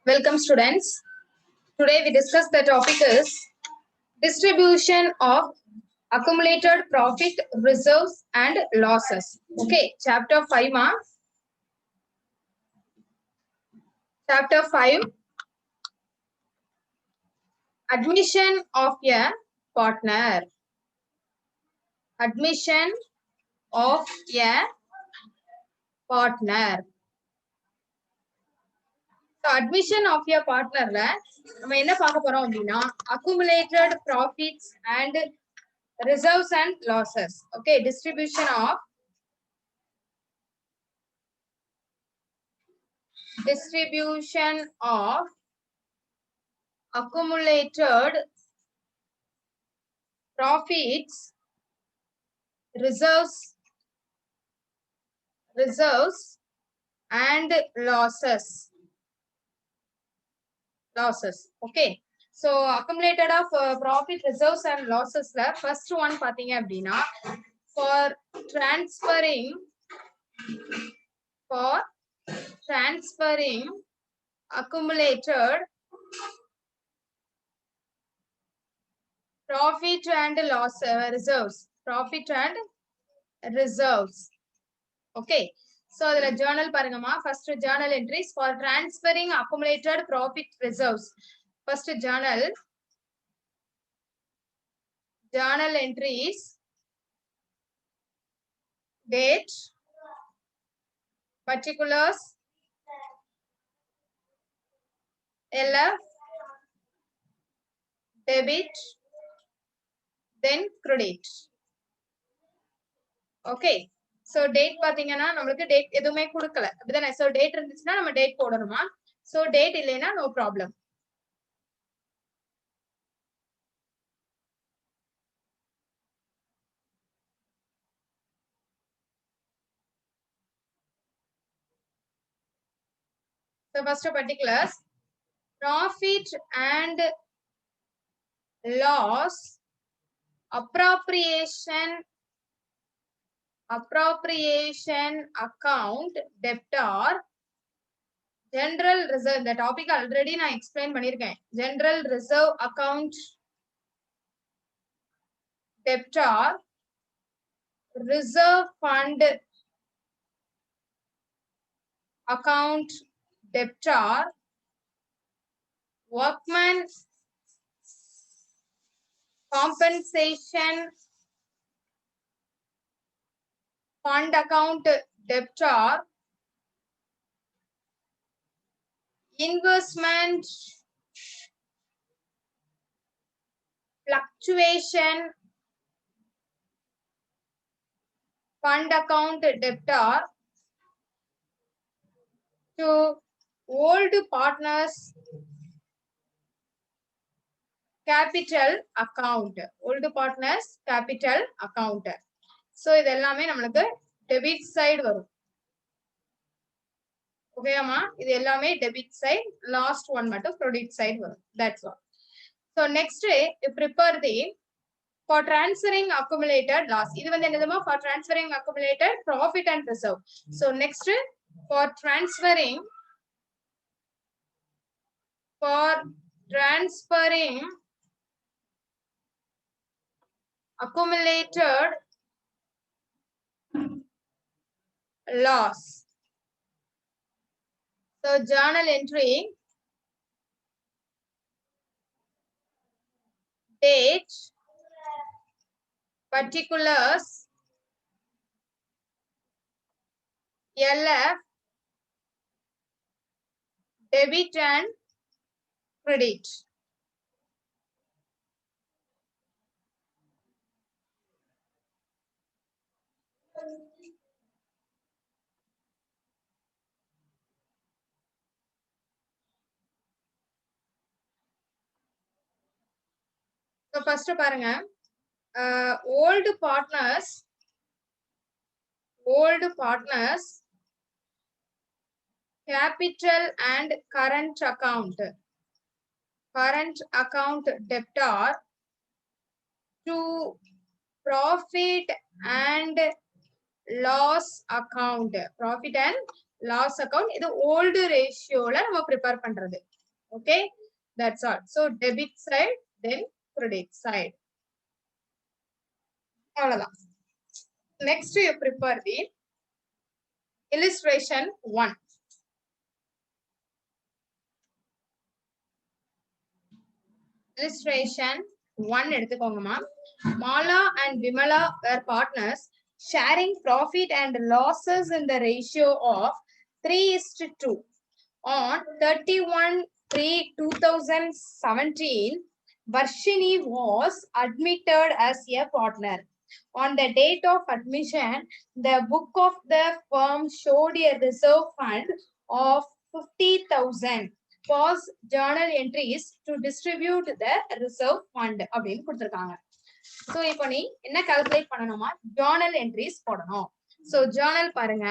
Welcome students. Today we discuss the topic is distribution of accumulated profit, reserves and losses. Okay, chapter 5 ma. Chapter 5, admission of a partner. Admission of a partner. So admission of a partner நம்ம என்ன பார்க்க போறோம் அப்படின்னா accumulated profits and reserves and losses. Okay, distribution of accumulated profits, reserves and losses. Okay, so accumulated of profit, reserves and losses la first one பாத்தீங்க அப்படின்னா for transferring accumulated profit and loss profit and reserves. Okay, so adula journal parungama. First journal entries for transferring accumulated profit reserves. First journal entries, date, particulars, LF, debit, then credit. Okay, so date பாத்தீங்கன்னா நமக்கு date எதுவுமே கொடுக்கல அப்படிதானே. so date இருந்துச்சுன்னா நம்ம date போடணுமா. so date இல்லைனா no problem. so first particulars, profit and loss appropriation account debtor, general reserve. The topic already நான் explain பண்ணிருக்கேன். general reserve account debtor, reserve fund account debtor, workman compensation fund account debtor, investment fluctuation fund account debtor, to old partners capital account. so இது எல்லாமே நமக்கு debit side வரும். ஓகேமா, இது எல்லாமே debit side, last one மட்டும் credit side வரும். that's all. so next you prepare the for transferring accumulated loss. இது வந்து என்னதுமா? for transferring accumulated profit and reserve. so next for transferring accumulated loss. so journal entry, date, particulars, LF, debit and credit. so first பாருங்க, old partners capital and current account debtor, to profit and loss account loss account இது old ரேஷியோல நம்ம prepare பண்றது. Okay, that's all. So debit side then credit side, அவ்வளவுதான். Next you prepare the illustration 1. illustration 1 எடுத்துக்கோங்கம்மா. Mala and Vimala were partners sharing profit and losses in the ratio of 3:2. On 31/3/2017, Varshini was admitted as a partner. On the date of admission, the book of the firm showed a reserve fund of 50,000. Pause journal entries to distribute the reserve fund அப்படின்னு கொடுத்திருக்காங்க. So இப்போ நீ என்ன calculate பண்ணணுமா, journal entries போடணும். So journal பாருங்க.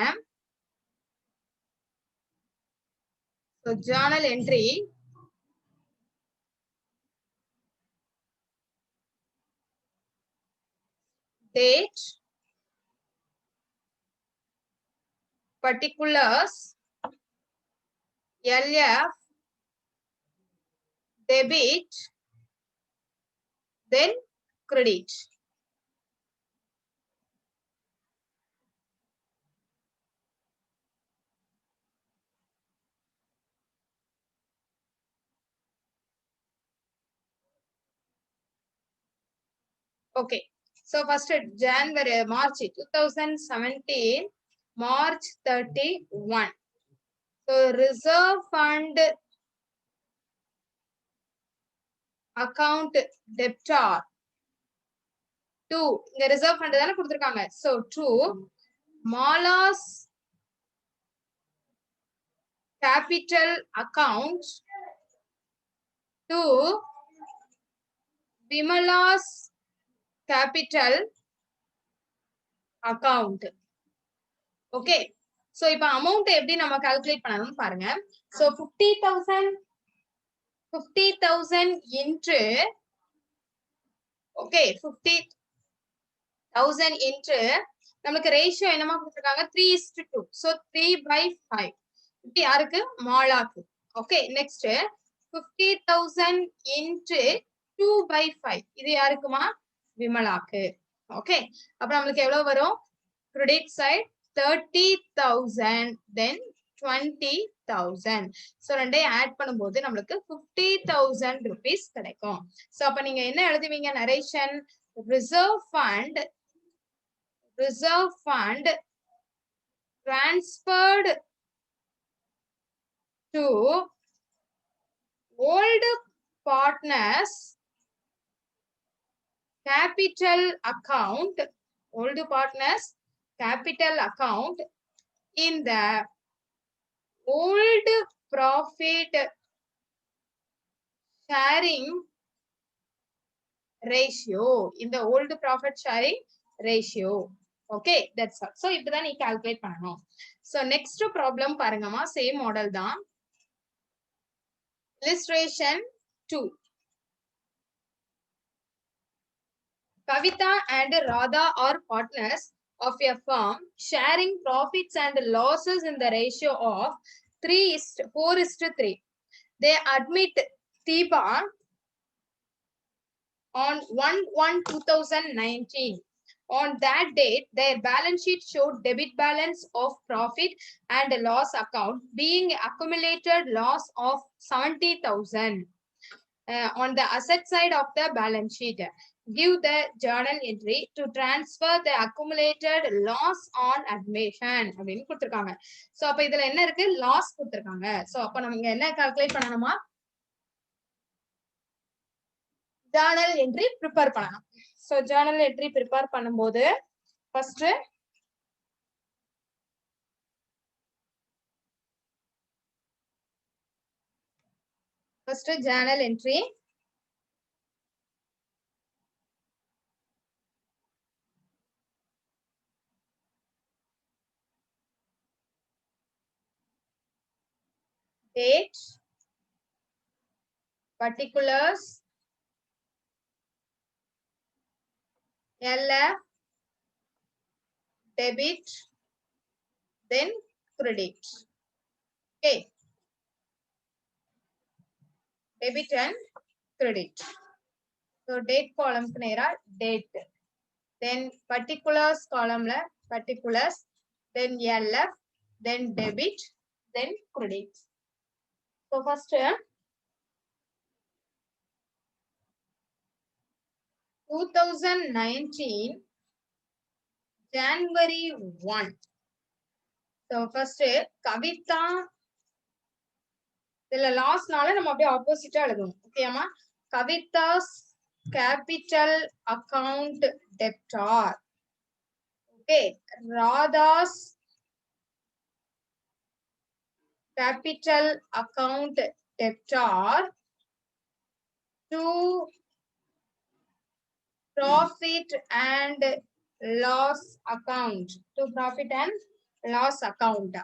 So journal entry date, particulars, LF, debit, then credit. Okay, so first January, March 2017, March 31. So reserve fund account debtor 2. இந்த reserve fund தான கொடுத்திருக்காங்க. So 2 Mala's capital account 2 Vimala's capital account. Okay, so இப்போ amount எப்படி நம்ம calculate பண்ணணும்னு பாருங்க. So 50,000 into, okay, 50,000 into நமக்கு ratio என்னமா கொடுத்திருக்காங்க, 3:2. so 3/5. இது யாருக்கு, மாலாக்கு. Okay, next 50,000 into 2/5. இது யாருக்குமா, விமலாக்கு. ஓகே, அப்ப நம்மளுக்கு எவ்வளவு வரும், கிரெடிட் சைடு 30,000 then 20,000. சோ ரெண்டையும் ஆட் பண்ணும்போது நம்மளுக்கு 50,000 rupees கிடைக்கும். சோ அப்ப நீங்க என்ன எழுதுவீங்க, narration reserve fund transferred to old partners capital account, old partners capital account in the old profit sharing ratio, in the old profit sharing ratio. Okay, that's all. So இப்பதான் நீ calculate பண்ணணும். So next problem பாருங்கம்மா, same model தான். illustration 2. Kavita and Radha are partners of a firm sharing profits and losses in the ratio of 4:3. They admit Tiba on 1/1/2019. On that date, their balance sheet showed debit balance of profit and loss account being accumulated loss of 70,000. On the asset side of the balance sheet, give the journal entry to transfer the accumulated loss on admission அப்படின்னு கொடுத்திருக்காங்க. So அப்ப இதுல என்ன இருக்கு, loss கொடுத்திருக்காங்க. So அப்ப நம்ம இங்க என்ன கால்குலேட் பண்ணணுமா, journal entry prepare பண்ணணும். சோ journal entry prepare பண்ணும்போது first journal entry date, particulars, LF, debit, then credit. Okay. Debit and credit. So date column date. Then particulars column particulars. Then LF. Then debit. Then credit. So first 2019 January 1. So first Kavita. இதுல லாஸ்ட்னால நம்ம அப்படியே ஆப்போசிட்டா எழுதணும். ஓகேமா? Kavita's capital account debtor. Okay. Radha's capital account debtor to profit and loss account. To profit and loss account.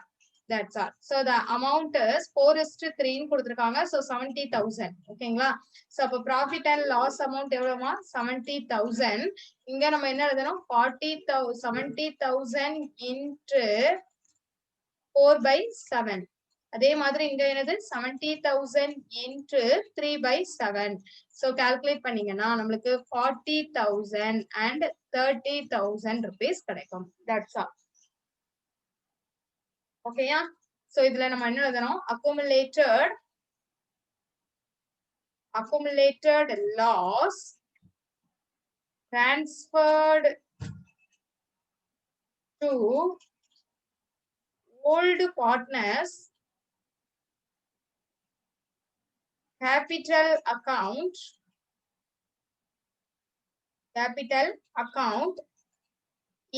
That's all. So the amount is 4:3 கொடுத்திருக்காங்க. So 70,000. ஓகேங்களா? So அப்ப profit and loss amount எவ்வளவுமா? 70,000. இங்க நம்ம என்ன எழுதணும்? 70,000 into 4/7. அதே மாதிரி இங்க என்னது 70,000 into 3/7. So calculate பண்ணீங்கன்னா நம்மளுக்கு 40,000 and 30,000 rupees கிடைக்கும். That's all. ஓகேயா? So இதுல நம்ம என்ன எழுதணும்? accumulated loss transferred to old partners capital account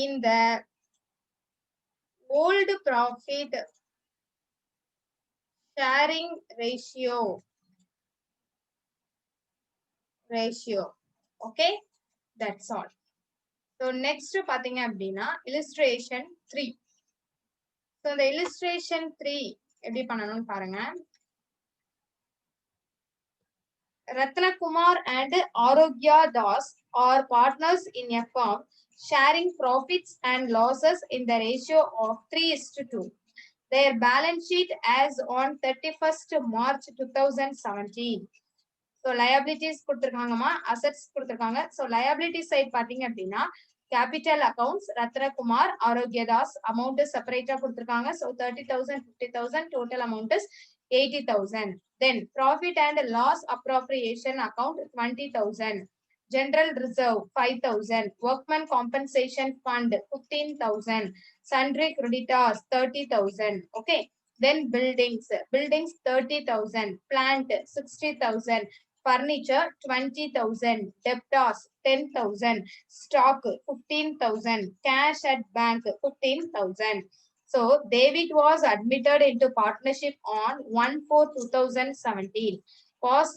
in the old profit sharing ratio. Okay, that's all. So next பாத்தீங்க அப்படின்னா illustration 3. So the illustration 3 எப்படி பண்ணணும்னு பாருங்க. Ratnakumar and Arogya Das are partners in a firm sharing profits and losses in the ratio of 3:2. Their balance sheet as on 31st March 2017. So liabilities கொடுத்திருக்காங்கமா, assets கொடுத்திருக்காங்க. So liability side பாத்தீங்க அப்படின்னா capital accounts Ratnakumar, Arogya Das amount is separate கொடுத்திருக்காங்க. So 30,000, 50,000, total amount is 80,000. Then profit and loss appropriation account 20,000. General reserve 5,000. Workman compensation fund 15,000. Sundry creditors 30,000. Okay. Then buildings 30,000. Plant 60,000. Furniture 20,000. Debtors 10,000. Stock 15,000. Cash at bank 15,000. So David was admitted into partnership on 1/4/2017. Pause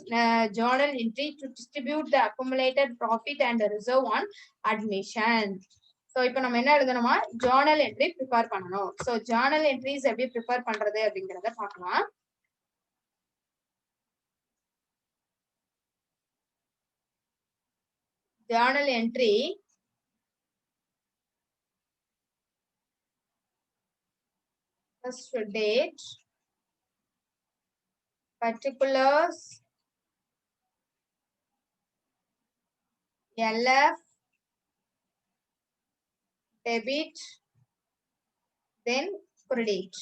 journal entry to distribute the accumulated profit and the reserve on admission. So இப்போ நம்ம என்ன எழுதணுமா? journal entry prepare பண்ணணும். So journal entries எப்படி prepare பண்றது அப்படிங்கறத பார்க்கலாம். Journal entry first date, particulars, LF, debit, then credit.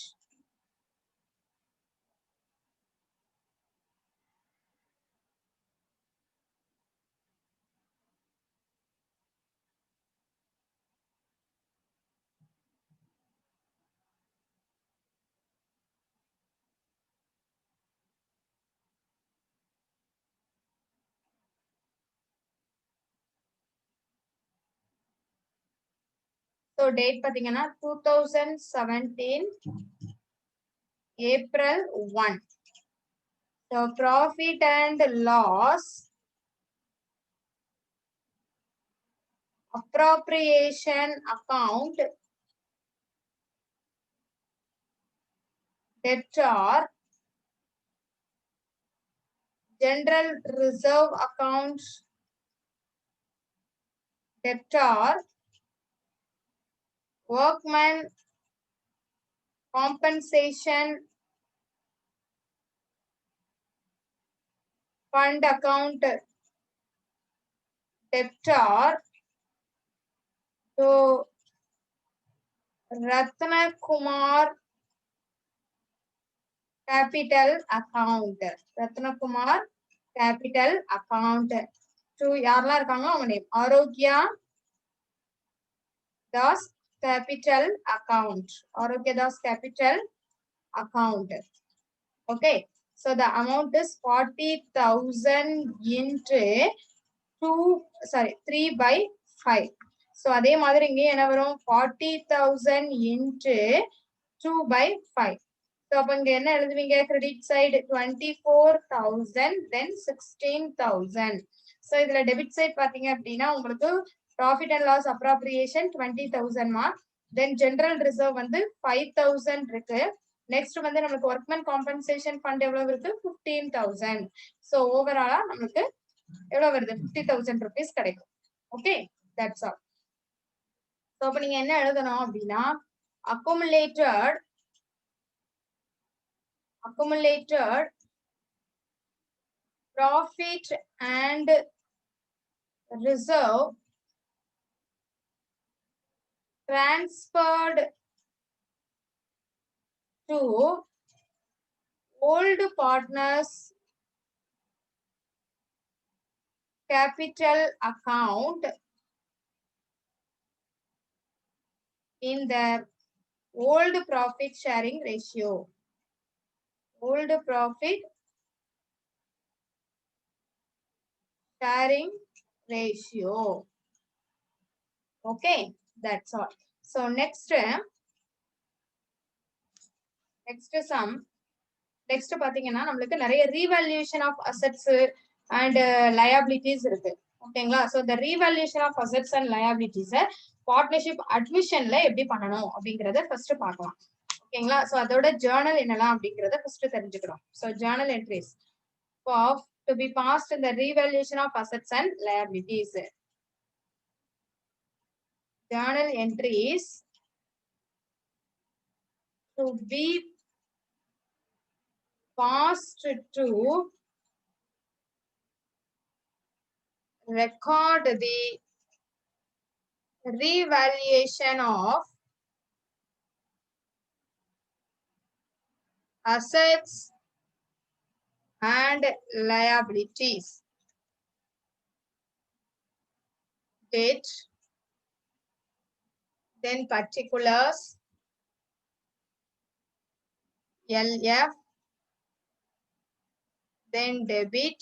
So date பாத்தீங்கன்னா 2017 April 1. So profit and loss appropriation account debtor general reserve account debtor workman compensation fund account debtor to Ratna Kumar capital account. Ratna Kumar capital account to யாரெல்லாம் இருக்காங்க அவங்க name Arokiya Das capital account. Arogya Das capital account. Okay. So the amount is 40,000 into 3 by 5. So அதே மாதிரி இங்கே என்ன வரும் 40,000 into 2 by 5. So அப்ப இங்க என்ன எழுதுவீங்க credit side 24,000 then 16,000. So இதுல debit side பாத்தீங்க அப்படின்னா உங்களுக்கு profit and loss appropriation 20,000 mark. Then general reserve வந்து 5,000 இருக்கு. நெக்ஸ்ட் வந்து நமக்கு ஒர்க்மேன் காம்பன்சேஷன் ஃபண்ட் எவ்வளவு இருக்கு 15,000. சோ ஓவராலா நமக்கு எவ்வளவு வருது 50,000 rupees கிடைக்கும். Okay that's all. சோ அப்ப நீங்க என்ன எழுதணும் அப்படின்னா accumulated profit and reserve transferred to old partners capital account in their old profit sharing ratio. Old profit sharing ratio. Okay, that's all. So next sum. Next பாத்தீங்கன்னா நம்மளுக்கு நிறைய revaluation of assets and liabilities இருக்கு. ஓகேங்களா? So the revaluation of assets and liabilities partnership அட்மிஷன்ல எப்படி பண்ணணும் அப்படிங்கறத first பார்க்கலாம். ஓகேங்களா? சோ அதோட ஜர்னல் என்னலாம் அப்படிங்கறத ஃபர்ஸ்ட் தெரிஞ்சுக்கிறோம். So journal entries of to be passed in the revaluation of assets and liabilities. Journal entries to be passed to record the revaluation of assets and liabilities. Date, then particulars, LF, then debit,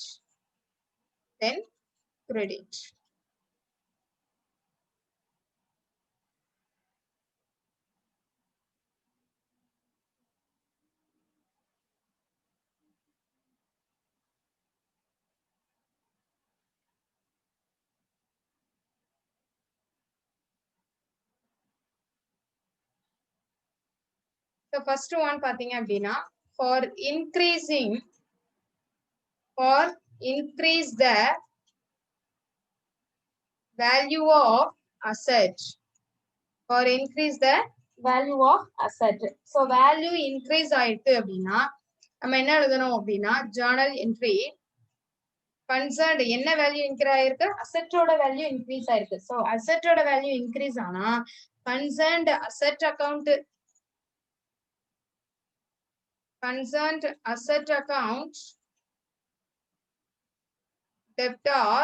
then credit. So first one பாத்தீங்க அப்படின்னா for increase the value of asset. For increase the value of asset. So value increase ஆயிட்டு அப்படின்னா நம்ம என்ன எழுதணும் அப்படின்னா journal entry concerned என்ன value increase ஆயிருக்கு அசெட்டோட வேல்யூ இன்க்ரீஸ் ஆயிருக்கு. சோ அசெட்டோட வேல்யூ இன்க்ரீஸ் ஆனா concerned asset account debtor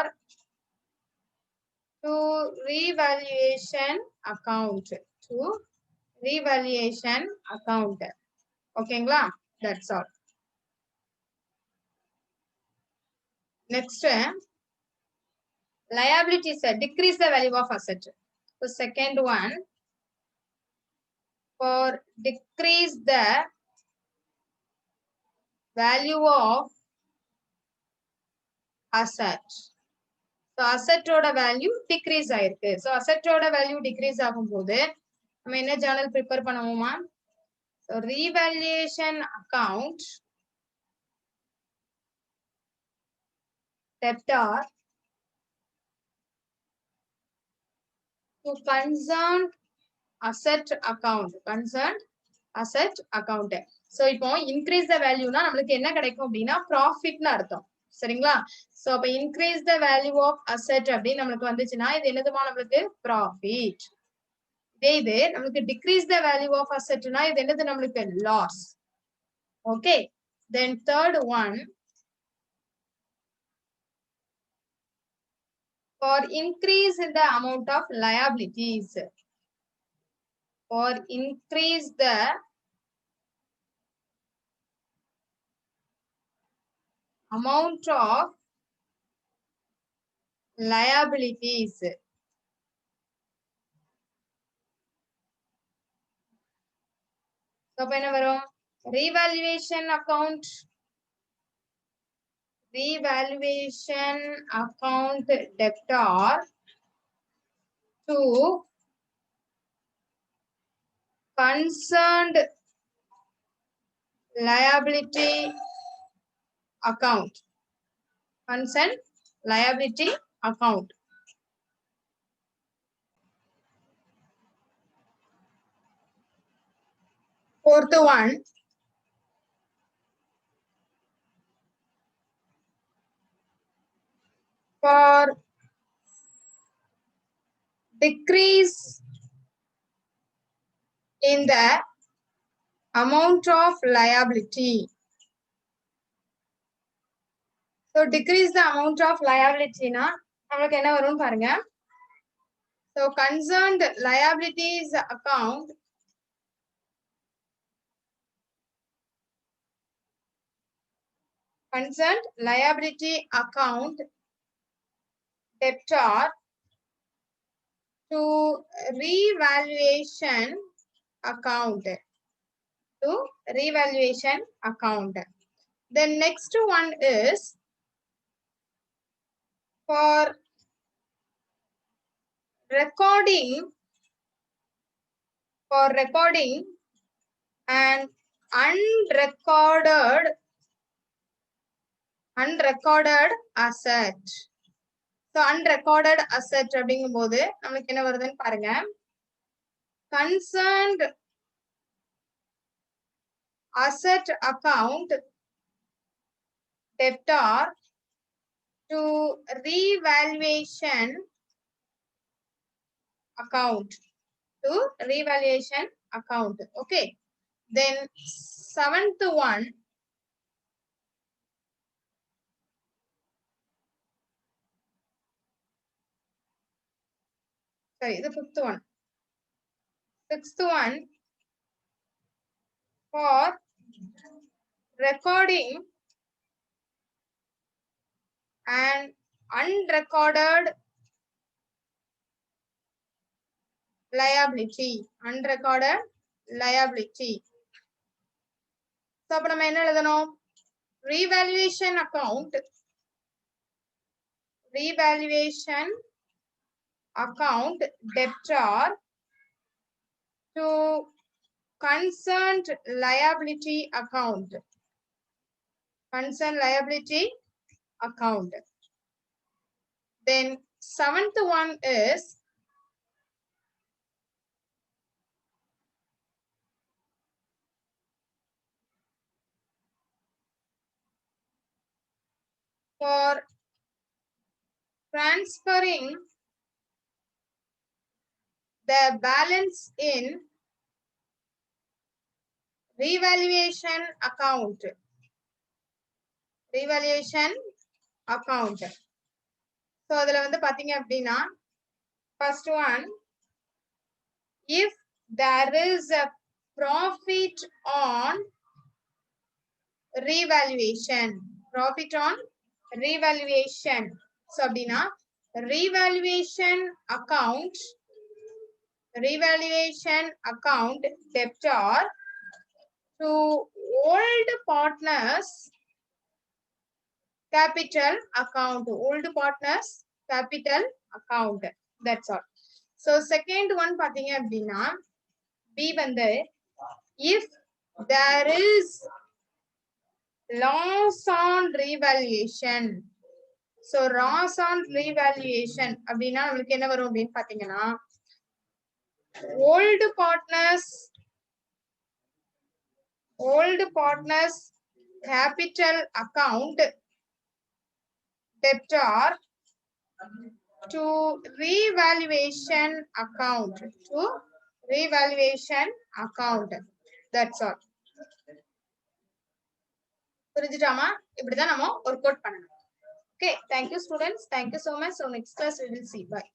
to revaluation account ஓகேங்களா that's all. Next liabilities decrease the value of asset. So second one for decrease the value of asset. So asset ஓட value decrease ஆயிருக்கு. So asset ஓட value decrease ஆகும்போது நம்ம என்ன journal prepare பண்ணுவோமா? So revaluation account debtor to concerned asset account. asset account. So இப்போ increase the value னா நமக்கு என்ன கிடைக்கும் அப்படினா profit னு அர்த்தம். சரிங்களா? So அப்ப increase the value of asset அப்படி நமக்கு வந்துச்சுனா இது என்னதுமா நமக்கு profit. இதே நமக்கு decrease the value of asset னா இது என்னது நமக்கு loss. Okay. Then third one, for increase in the amount of liabilities. For increase the amount of liabilities. So என்ன வரும்? Revaluation account. Revaluation account debtor to concerned liability account. Concerned liability account. Fourth one, for decrease in the amount of liability. So decrease the amount of liability na நமக்கு என்ன வரும் பாருங்க. So concerned liabilities account debtor to revaluation account. The next one is for recording an unrecorded asset. So unrecorded asset அப்படிங்கும்போது நமக்கு என்ன வருதுன்னு பாருங்க. Concerned asset account debtor to revaluation account. Okay. Then seventh one, sorry, the fifth one. Sixth one, for recording an unrecorded liability. So அப்ப நம்ம என்ன எழுதணும்? Revaluation account debtor to concerned liability account. Then seventh one is for transferring the balance in revaluation account. So அதுல வந்து பாத்தீங்க அப்படின்னா first one, if there is a profit on revaluation. So அப்படின்னா revaluation account debtor to old partners capital account. That's all. So second one பாத்தீங்க அப்படின்னா B வந்து if there is loss on revaluation. So loss on revaluation அப்படின்னா நமக்கு என்ன வரும் அப்படின்னு பாத்தீங்கன்னா old partners old partners capital account debtor to revaluation account. That's all. புரிஞ்சுட்டாமா? இப்படிதான் நம்ம ஒர்க் அவுட் பண்ணணும். Okay, thank you students. Thank you so much. So next class we will see. Bye.